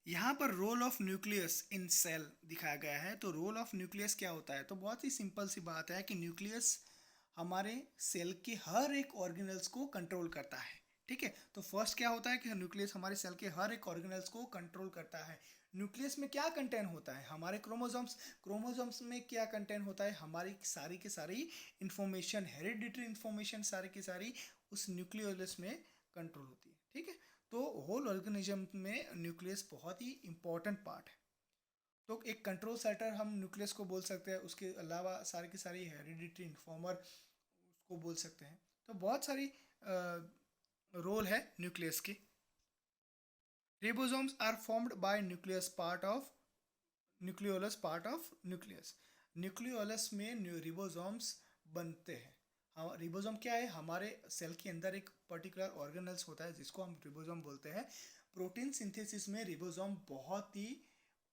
यहाँ पर role of nucleus in cell दिखाया गया है। तो रोल ऑफ न्यूक्लियस क्या होता है? तो बहुत ही सिंपल सी बात है कि न्यूक्लियस हमारे सेल के हर एक ऑर्गेनल्स को कंट्रोल करता है। ठीक है, तो फर्स्ट क्या होता है कि न्यूक्लियस हमारे सेल के हर एक ऑर्गेनल्स को कंट्रोल करता है। न्यूक्लियस में क्या कंटेंट होता है? हमारे क्रोमोसोम्स। क्रोमोसोम्स में क्या कंटेंट होता है? हमारी सारी की सारी इंफॉर्मेशन, हेरिडिटरी इंफॉर्मेशन सारी की सारी उस न्यूक्लियोलस में कंट्रोल होती है। ठीक है, तो होल ऑर्गेनिज्म में न्यूक्लियस बहुत ही इंपॉर्टेंट पार्ट है। तो एक कंट्रोल सेंटर हम न्यूक्लियस को बोल सकते हैं, उसके अलावा सारी की सारी हेरिडिटरी इन्फॉर्मर उसको बोल सकते हैं। तो बहुत सारी रोल है न्यूक्लियस की। Ribosomes are formed by nucleus part of nucleolus part of nucleus. Nucleolus में रिबोसोम्स बनते हैं। हाँ, रिबोसोम क्या है? हमारे सेल के अंदर एक पर्टिकुलर ऑर्गेनल्स होता है जिसको हम रिबोसोम बोलते हैं। प्रोटीन सिंथेसिस में रिबोसोम बहुत ही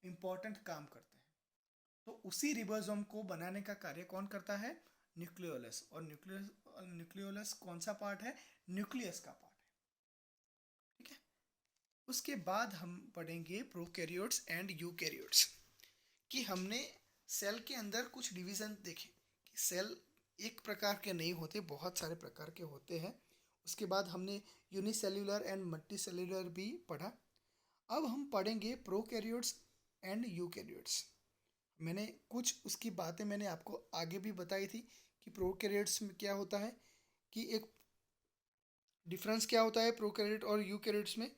इंपॉर्टेंट काम करते हैं। तो उसी रिबोसोम को बनाने का कार्य कौन करता है? न्यूक्लियोलस। और न्यूक्लियोलस कौन सा पार्ट है? न्यूक्लियस का पार्ट है। ठीक है, उसके बाद हम पढ़ेंगे प्रोकैरियोट्स एंड यूकैरियोट्स। कि हमने सेल के अंदर कुछ डिवीजन देखे कि सेल एक प्रकार के नहीं होते, बहुत सारे प्रकार के होते हैं। उसके बाद हमने यूनिसेल्यूलर एंड मल्टीसेल्यूलर भी पढ़ा। अब हम पढ़ेंगे प्रोकैरियोट्स एंड यूकैरियोट्स। मैंने कुछ उसकी बातें मैंने आपको आगे भी बताई थी कि प्रोकैरियोट्स में क्या होता है, कि एक डिफरेंस क्या होता है प्रोकैरियोट और यूकैरियोट्स में।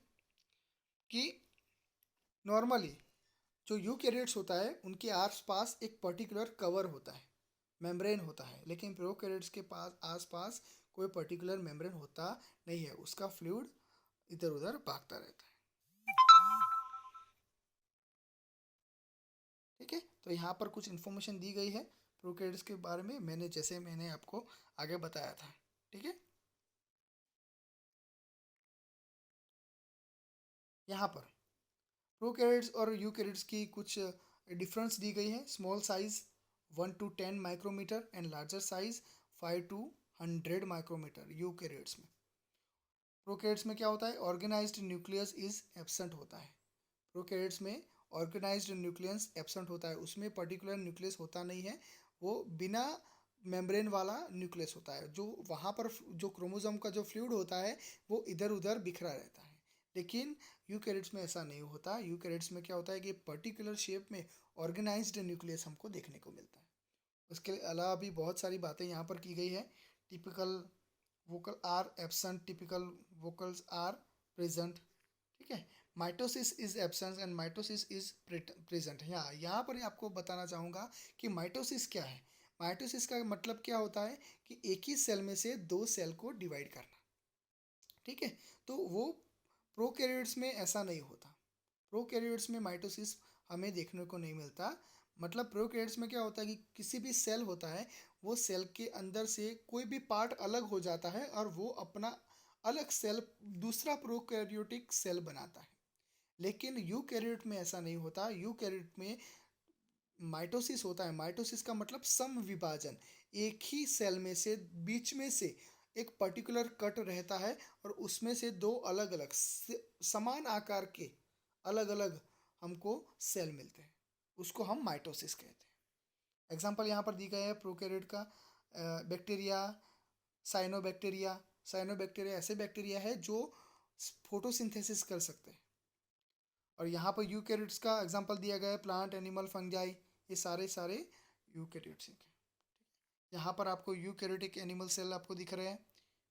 कि नॉर्मली जो यूकैरियोट्स होता है उनके आसपास एक पर्टिकुलर कवर होता है, मेम्ब्रेन होता है। लेकिन प्रोकैरियोट्स के पास आसपास कोई पर्टिकुलर मेम्ब्रेन होता नहीं है, उसका फ्लूइड इधर उधर भागता रहता है। ठीक है, तो यहाँ पर कुछ इन्फॉर्मेशन दी गई है प्रोकैरियोट्स के बारे में, मैंने आपको आगे बताया था। ठीक है, यहाँ पर प्रोकैरियोट्स और यूकैरियोट्स की कुछ डिफरेंस दी गई है। Small size 1 to 10 micrometre and larger size 5 to 100 micrometre eukaryotes में। प्रोकैरियोट्स में क्या होता है? ऑर्गेनाइज्ड न्यूक्लियस इज एब्सेंट होता है। प्रोकैरियोट्स में ऑर्गेनाइज्ड न्यूक्लियस एब्सेंट होता है, उसमें पर्टिकुलर न्यूक्लियस होता नहीं है, वो बिना मेम्ब्रेन वाला न्यूक्लियस होता है। जो वहाँ पर जो क्रोमोसोम का जो फ्लूइड होता है वो इधर उधर बिखरा रहता है। लेकिन यूकैरियोट्स में ऐसा नहीं होता। यूकैरियोट्स में क्या होता है कि पर्टिकुलर शेप में ऑर्गेनाइज्ड न्यूक्लियस हमको देखने को मिलता है। उसके अलावा भी बहुत सारी बातें यहाँ पर की गई है। Typical vocal are absent, typical vocals are present. ठीक है, mitosis is absence and mitosis is present. यहाँ पर आपको बताना चाहूँगा कि माइटोसिस क्या है। माइटोसिस का मतलब क्या होता है कि एक ही सेल में से दो सेल को डिवाइड करना। ठीक है, तो वो प्रोकैरियोट्स में ऐसा नहीं होता। प्रोकैरियोट्स में माइटोसिस हमें देखने को नहीं मिलता। मतलब प्रोकैरियोट्स में क्या होता है कि किसी भी सेल होता है, वो सेल के अंदर से कोई भी पार्ट अलग हो जाता है और वो अपना अलग सेल, दूसरा प्रोकैरियोटिक सेल बनाता है। लेकिन यूकैरियोट में ऐसा नहीं होता। यूकैरियोट में माइटोसिस होता है। माइटोसिस का मतलब सम विभाजन। एक ही सेल में से बीच में से एक पर्टिकुलर कट रहता है और उसमें से दो अलग अलग समान आकार के अलग अलग हमको सेल मिलते हैं, उसको हम माइटोसिस कहते हैं। एग्जाम्पल यहाँ पर दी गया है प्रोकैरियोट का। Bacteria, cyanobacteria. साइनोबैक्टीरिया ऐसे बैक्टीरिया है जो फोटोसिंथेसिस कर सकते हैं। और यहाँ पर यूकैरियोट्स का एग्जांपल दिया गया है, प्लांट, एनिमल, फंजाई, ये सारे सारे यूकैरियोट्स हैं। यहाँ पर आपको यूकैरियोटिक एनिमल सेल आपको दिख रहे हैं।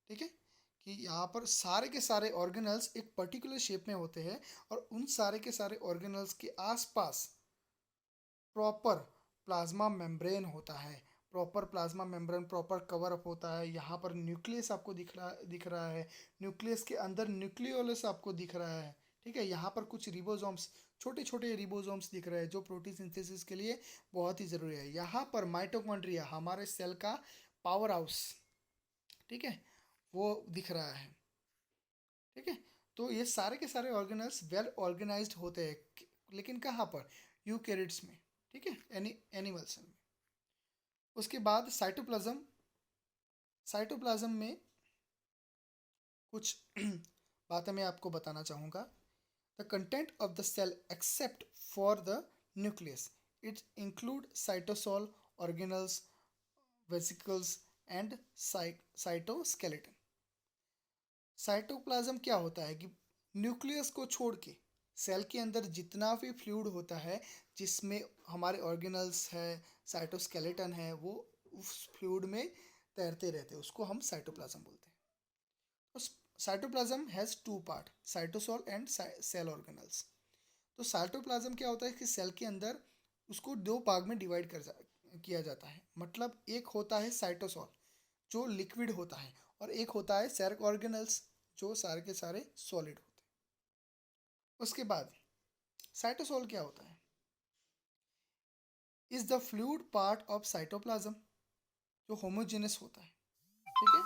ठीक है, कि यहाँ पर सारे के सारे ऑर्गेनल्स एक पर्टिकुलर शेप में होते हैं और उन सारे के सारे ऑर्गेनल्स के आसपास प्रॉपर प्लाज्मा मेम्ब्रेन होता है। Proper plasma membrane, proper cover up होता है। यहाँ पर न्यूक्लियस आपको दिख रहा है। न्यूक्लियस के अंदर न्यूक्लियोलस आपको दिख रहा है। ठीक है, यहाँ पर कुछ रिबोसोम्स, छोटे छोटे रिबोसोम्स दिख रहे हैं जो प्रोटीन सिंथेसिस के लिए बहुत ही ज़रूरी है। यहाँ पर माइटोकॉन्ड्रिया, हमारे सेल का पावर हाउस, ठीक है, वो दिख रहा है। ठीक है, तो ये सारे के सारे ऑर्गेनल्स वेल ऑर्गेनाइज्ड होते हैं, लेकिन कहाँ पर? यूकैरियोट्स में। ठीक है, एनिमल सेल में। उसके बाद साइटोप्लाज्म। साइटोप्लाज्म में कुछ बातें मैं आपको बताना चाहूँगा। The content of the cell except for the nucleus. It include cytosol, organelles, vesicles and cytoskeleton. Cytoplasm क्या होता है कि न्यूक्लियस को छोड़ के सेल के अंदर जितना भी फ्लूइड होता है जिसमें हमारे ऑर्गेनल्स है, साइटोस्केलेटन है, वो उस फ्लूइड में तैरते रहते हैं, उसको हम साइटोप्लाज्म बोलते हैं। तो cytoplasm has two part, cytosol and cell organelles. तो साइटोप्लाज्म क्या होता है कि सेल के अंदर उसको दो भाग में डिवाइड किया जाता है। मतलब एक होता है साइटोसोल जो लिक्विड होता है और एक होता है सेल ऑर्गेनल्स जो सारे के सारे सॉलिड होते हैं। उसके बाद साइटोसोल क्या होता है? Is the fluid part of cytoplasm जो होमोजेनस होता है। ठीक है,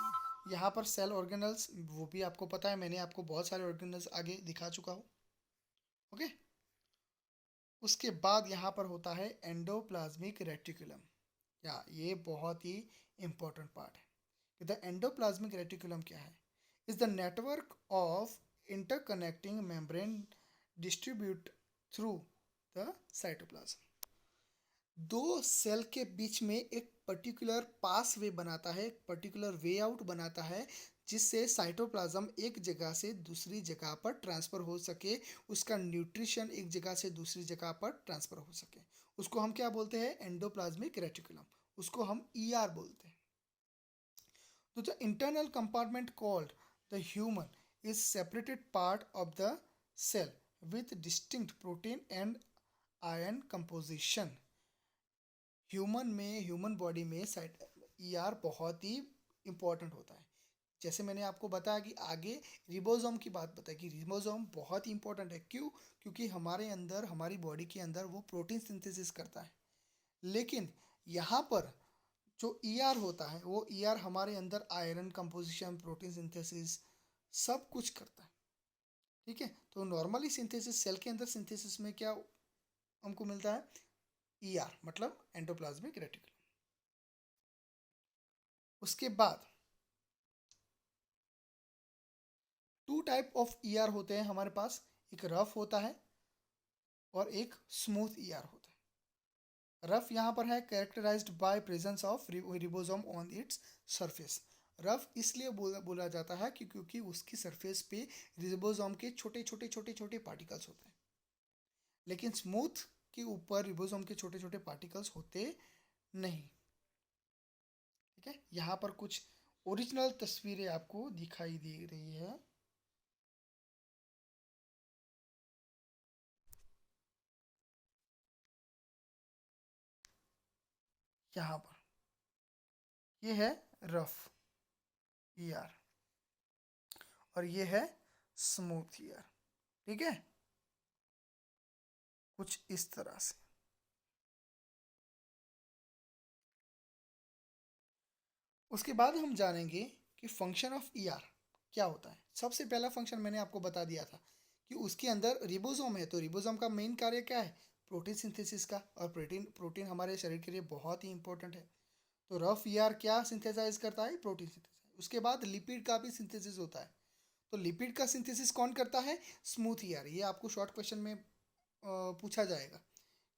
यहाँ पर सेल ऑर्गेनल्स वो भी आपको पता है, मैंने आपको बहुत सारे ऑर्गेनल्स आगे दिखा चुका हूँ। ओके, उसके बाद यहाँ पर होता है एंडोप्लाज्मिक रेटिकुलम। या ये बहुत ही इंपॉर्टेंट पार्ट है। द एंडोप्लाज्मिक रेटिकुलम क्या है? Is the network of interconnecting membrane distribute through the cytoplasm. दो सेल के बीच में एक पर्टिकुलर पास वे बनाता है, एक पर्टिकुलर वे आउट बनाता है जिससे साइटोप्लाज्म एक जगह से दूसरी जगह पर ट्रांसफ़र हो सके, उसका न्यूट्रिशन एक जगह से दूसरी जगह पर ट्रांसफ़र हो सके। उसको हम क्या बोलते हैं? Endoplasmic reticulum. उसको हम ईआर बोलते हैं। तो the internal compartment called the human is separated part of the cell with distinct protein and ion composition. Human body में साइट ईआर बहुत ही इंपॉर्टेंट होता है। जैसे मैंने आपको बताया कि आगे रिबोसोम की बात बताई कि रिबोसोम बहुत ही इंपॉर्टेंट है। क्यों? क्योंकि हमारे अंदर, हमारी बॉडी के अंदर वो प्रोटीन सिंथेसिस करता है। लेकिन यहाँ पर जो ईआर होता है वो ईआर हमारे अंदर आयरन कंपोजिशन, प्रोटीन सिंथेसिस सब कुछ करता है। ठीक है, तो नॉर्मली सिंथेसिस सेल के अंदर सिंथेसिस में क्या हमको मिलता है? ईआर मतलब एंडोप्लाज्मिक रेटिकुलम। उसके बाद टू टाइप ऑफ ईआर होते हैं हमारे पास, एक रफ होता है और एक स्मूथ ईआर होता है। रफ यहाँ पर है characterised by presence of ribosome on its surface. Rough इसलिए बोला जाता है कि क्योंकि उसकी सरफेस पे रिबोसोम के छोटे छोटे छोटे छोटे पार्टिकल्स होते हैं। लेकिन स्मूथ के ऊपर रिबोसोम के छोटे छोटे पार्टिकल्स होते नहीं। ठीक है, यहाँ पर कुछ ओरिजिनल तस्वीरें आपको दिखाई दे रही है। यहाँ पर ये है रफ ईआर और ये है स्मूथ ईआर। ठीक है, कुछ इस तरह से। उसके बाद हम जानेंगे कि फंक्शन ऑफ ईआर क्या होता है। सबसे पहला फंक्शन मैंने आपको बता दिया था कि उसके अंदर रिबोसोम है, तो रिबोसोम का मेन कार्य क्या है? प्रोटीन सिंथेसिस का। और प्रोटीन प्रोटीन हमारे शरीर के लिए बहुत ही इंपॉर्टेंट है। तो रफ ईआर क्या सिंथेसाइज करता है? Protein synthesise. उसके बाद लिपिड का भी सिंथेसिस होता है। तो लिपिड का सिंथेसिस कौन करता है? Smooth ER. ये आपको शॉर्ट क्वेश्चन में पूछा जाएगा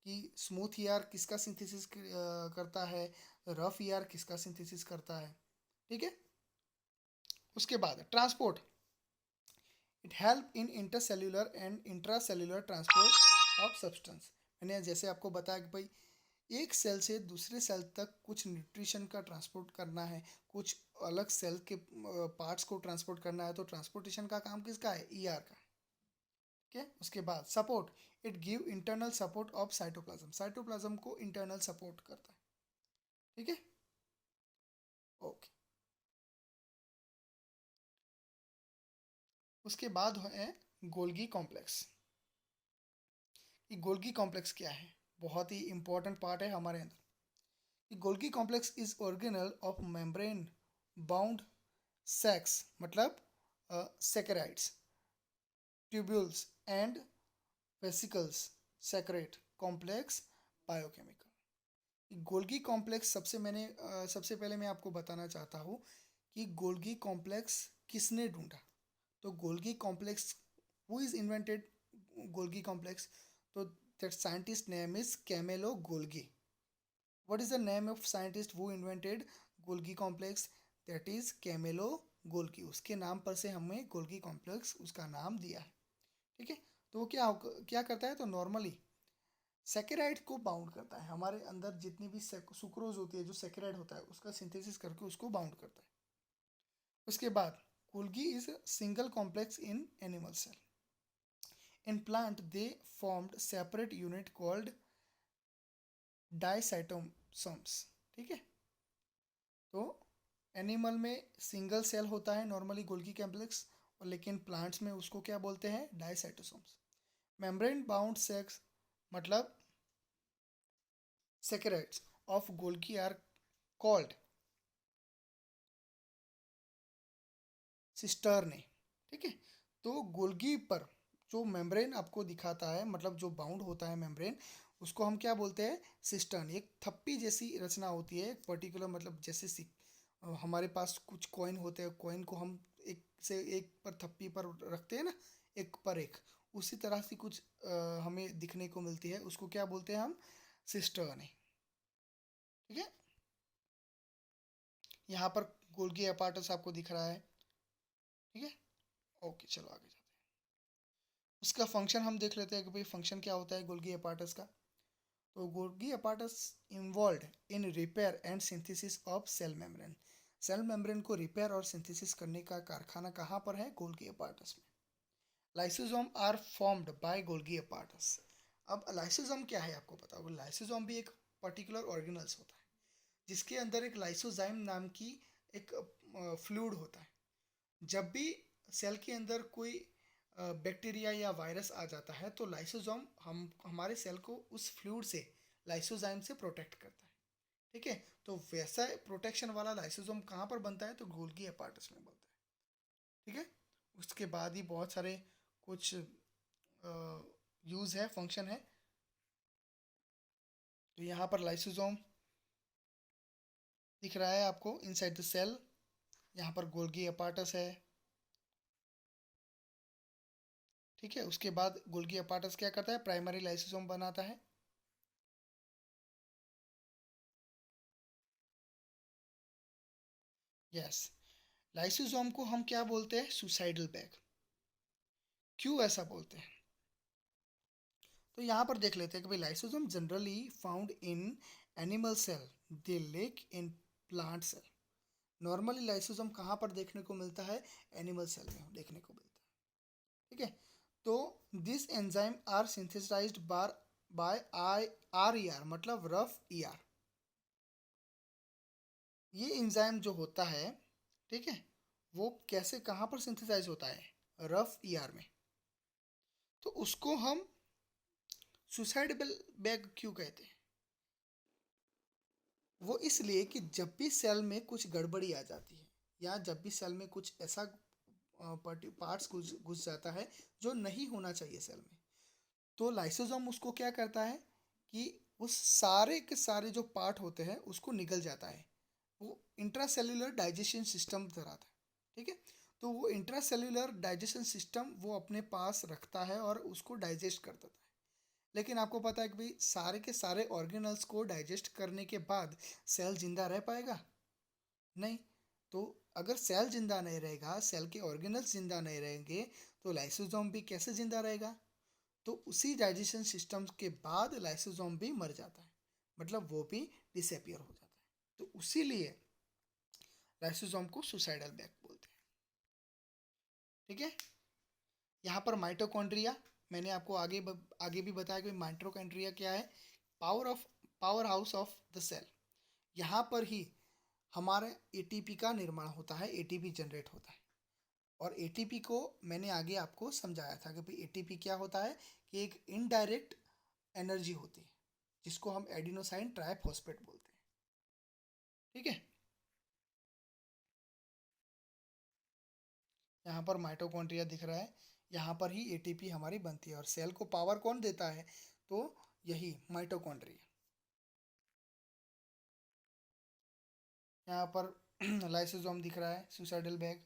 कि स्मूथ ईआर किसका सिंथेसिस करता है, रफ ईआर किसका सिंथेसिस करता है। ठीक है, उसके बाद transport. It help in intercellular and intracellular transport of substance. मैंने जैसे आपको बताया कि भाई एक सेल से दूसरे सेल तक कुछ न्यूट्रिशन का ट्रांसपोर्ट करना है, कुछ अलग सेल के पार्ट्स को ट्रांसपोर्ट करना है, तो ट्रांसपोर्टेशन का काम किसका है? ईआर का। ठीक है, उसके बाद support. It give internal support of cytoplasm. Cytoplasm को इंटरनल सपोर्ट करता है। ठीक है, ओके। उसके बाद है गोल्गी कॉम्प्लेक्स। ये गोल्गी कॉम्प्लेक्स क्या है? बहुत ही इंपॉर्टेंट पार्ट है हमारे अंदर। ये Golgi complex is organelle of membrane bound sacs मतलब saccharides, tubules and vesicles secrete complex biochemical. Golgi complex सबसे पहले मैं आपको बताना चाहता हूँ कि गोल्गी कॉम्प्लेक्स किसने ढूंढा। तो Golgi complex who is invented Golgi complex. So that scientist name is Camillo Golgi. What is the name of scientist who invented Golgi complex? That is Camillo Golgi. उसके नाम पर से हमें Golgi complex उसका नाम दिया है. ठीक है. तो वो क्या करता है, तो नॉर्मली सैकेराइड को बाउंड करता है. हमारे अंदर जितनी भी सुक्रोज होती है, जो सैकेराइड होता है, उसका सिंथेसिस करके उसको बाउंड करता है. उसके बाद Golgi is a single complex in animal cell. In plant they formed separate unit called डाइसाइटोसोम्स. ठीक है. तो एनिमल में सिंगल सेल होता है नॉर्मली गोल्गी कॉम्प्लेक्स, और लेकिन प्लांट्स में उसको क्या बोलते हैं, डाइसाइटोसोम्स. मेम्ब्रेन बाउंड सेल्स मतलब saccharides of Golgi are called cisternae. ठीक है. तो गोल्गी पर जो मेम्ब्रेन आपको दिखाता है, मतलब जो बाउंड होता है मेम्ब्रेन, उसको हम क्या बोलते हैं, सिस्टर्न. एक थप्पी जैसी रचना होती है, एक पर्टिकुलर, मतलब जैसे हमारे पास कुछ कॉइन होते हैं, कॉइन को हम एक से एक पर थप्पी पर रखते हैं ना, एक पर एक, उसी तरह से कुछ हमें दिखने को मिलती है, उसको क्या बोलते हैं हम, सिस्टर्न है. ठीक है. यहाँ पर गोल्गी अपार्टस आपको दिख रहा है. ठीक है. ओके, चलो आगे जाते हैं. उसका फंक्शन हम देख लेते हैं कि भाई फंक्शन क्या होता है गोल्गी अपार्टस का. तो Golgi apparatus involve in repair and synthesis of cell membrane. Cell membrane को रिपेयर और सिंथेसिस करने का कारखाना कहाँ पर है, गोल्गी अपार्टस में. Lysosome are formed by Golgi apparatus. अब लाइसोसोम क्या है आपको पता होगा. लाइसोसोम भी एक पर्टिकुलर ऑर्गेनल्स होता है जिसके अंदर एक लाइसोजाइम नाम की एक फ्लूइड होता है. जब भी सेल के अंदर कोई बैक्टीरिया या वायरस आ जाता है, तो लाइसोसोम हमारे सेल को उस फ्लूइड से, लाइसोजाइम से प्रोटेक्ट करता है. ठीक है. तो वैसा प्रोटेक्शन वाला लाइसोसोम कहाँ पर बनता है, तो गोल्गी अपार्टस में बनता है. ठीक है. उसके बाद ही बहुत सारे कुछ यूज़ है, फंक्शन है. तो यहाँ पर लाइसोसोम दिख रहा है आपको इनसाइड द सेल. यहाँ पर गोल्गी अपार्टस है. ठीक है. उसके बाद गोल्गी अपार्टस क्या करता है, प्राइमरी लाइसोसोम बनाता है. यस. लाइसोसोम को हम क्या बोलते हैं, सुसाइडल बैग. क्यों ऐसा बोलते हैं, तो यहाँ पर देख लेते हैं कि भाई lysosome generally found in animal cell, they lack in plant cell. Normally lysosome कहाँ पर देखने को मिलता है, एनिमल सेल में देखने को मिलता है. ठीक है. तो this enzyme are synthesised by R E R, मतलब रफ ई आर. ये एंजाइम जो होता है, ठीक है, वो कैसे कहाँ पर सिंथेसाइज होता है, रफ ई आर में. तो उसको हम सुसाइडेबल बैग क्यों कहते हैं, वो इसलिए कि जब भी सेल में कुछ गड़बड़ी आ जाती है, या जब भी सेल में कुछ ऐसा पार्ट्स घुस जाता है जो नहीं होना चाहिए सेल में, तो लाइसोसोम उसको क्या करता है कि उस सारे के सारे जो पार्ट होते हैं उसको निकल जाता है. वो इंट्रासेल्युलर डाइजेशन सिस्टम धराता है. ठीक है. तो वो इंट्रासेल्युलर डाइजेशन सिस्टम वो अपने पास रखता है और उसको डाइजेस्ट कर देता है. लेकिन आपको पता है कि भाई सारे के सारे ऑर्गेनल्स को डाइजेस्ट करने के बाद सेल जिंदा रह पाएगा, नहीं. तो अगर सेल जिंदा नहीं रहेगा, सेल के ऑर्गेनल्स जिंदा नहीं रहेंगे, तो लाइसोसोम भी कैसे जिंदा रहेगा. तो उसी डाइजेशन सिस्टम के बाद लाइसोसोम भी मर जाता है, मतलब वो भी डिसअपियर हो जाता है. तो उसीलिए लाइसोसोम को सुसाइडल बैग बोलते हैं. ठीक है. यहाँ पर माइटोकॉन्ड्रिया, मैंने आपको आगे भी बताया कि माइटोकॉन्ड्रिया क्या है, powerhouse of the cell. यहाँ पर ही हमारे एटीपी का निर्माण होता है, एटीपी जनरेट होता है. और एटीपी को मैंने आगे आपको समझाया था कि भाई एटीपी क्या होता है, कि एक इनडायरेक्ट एनर्जी होती है जिसको हम एडिनोसाइन ट्राइफॉस्फेट बोलते हैं. ठीक है. यहाँ पर माइटोकॉन्ड्रिया दिख रहा है, यहाँ पर ही एटीपी हमारी बनती है. और सेल को पावर कौन देता है, तो यही माइटोकॉन्ड्रिया. यहाँ पर लाइसोसोम दिख रहा है, सुसाइडल बैग.